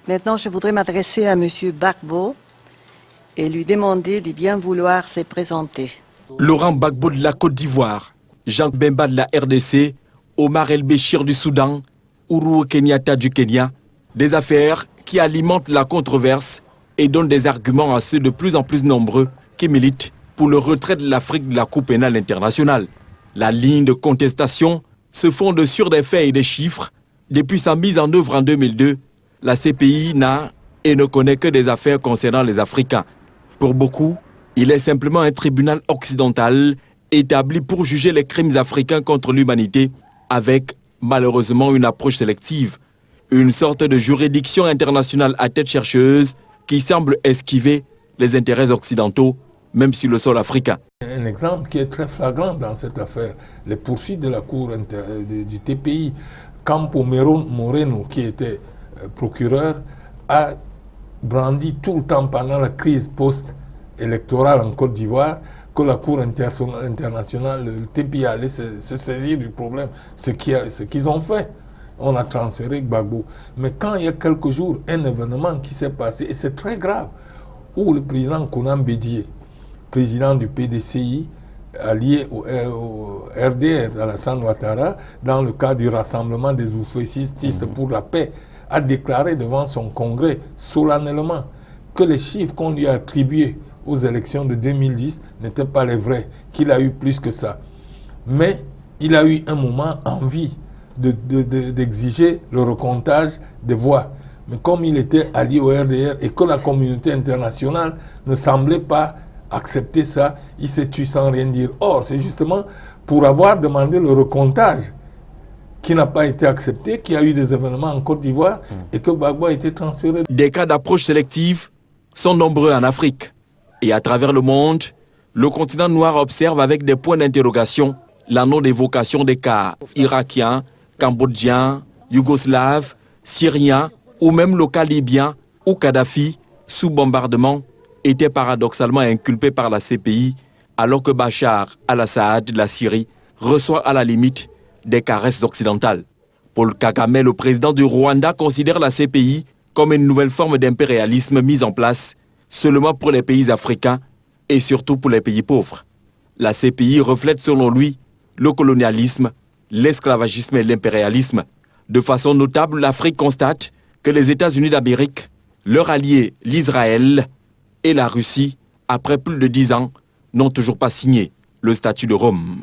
Maintenant, je voudrais m'adresser à M. Gbagbo et lui demander de bien vouloir se présenter. Laurent Gbagbo de la Côte d'Ivoire, Jean Bemba de la RDC, Omar El-Béchir du Soudan, Uhuru Kenyatta du Kenya, des affaires qui alimentent la controverse et donnent des arguments à ceux de plus en plus nombreux qui militent pour le retrait de l'Afrique de la Cour pénale internationale. La ligne de contestation se fonde sur des faits et des chiffres. Depuis sa mise en œuvre en 2002, la CPI n'a et ne connaît que des affaires concernant les Africains. Pour beaucoup, il est simplement un tribunal occidental établi pour juger les crimes africains contre l'humanité avec, malheureusement, une approche sélective. Une sorte de juridiction internationale à tête chercheuse qui semble esquiver les intérêts occidentaux, même sur le sol africain. Un exemple qui est très flagrant dans cette affaire, les poursuites de la Cour du TPI. Campo Moreno, qui était procureur, a brandi tout le temps pendant la crise post-électorale en Côte d'Ivoire que la Cour internationale, le TPI, allait se saisir du problème, ce qu'ils ont fait. On a transféré Gbagbo. Mais quand il y a quelques jours, un événement qui s'est passé, et c'est très grave, où le président Konan Bédié, président du PDCI, allié au RDR, Alassane Ouattara, dans le cadre du rassemblement des oufécistes pour la paix, a déclaré devant son congrès solennellement que les chiffres qu'on lui a attribués aux élections de 2010 n'étaient pas les vrais, qu'il a eu plus que ça. Mais il a eu un moment envie d'exiger le recomptage des voix. Mais comme il était allié au RDR et que la communauté internationale ne semblait pas accepter ça, il s'est tué sans rien dire. Or, c'est justement pour avoir demandé le recomptage qui n'a pas été accepté, qu'il y a eu des événements en Côte d'Ivoire et que Gbagbo a été transféré. Des cas d'approche sélective sont nombreux en Afrique. Et à travers le monde, le continent noir observe avec des points d'interrogation la non-évocation des cas irakiens, cambodgiens, yougoslaves, syriens ou même le cas libyen où Kadhafi, sous bombardement, était paradoxalement inculpé par la CPI alors que Bachar al-Assad de la Syrie reçoit à la limite des caresses occidentales. Paul Kagame, le président du Rwanda, considère la CPI comme une nouvelle forme d'impérialisme mise en place seulement pour les pays africains et surtout pour les pays pauvres. La CPI reflète selon lui le colonialisme, l'esclavagisme et l'impérialisme. De façon notable, l'Afrique constate que les États-Unis d'Amérique, leur allié l'Israël et la Russie, après plus de 10 ans, n'ont toujours pas signé le statut de Rome.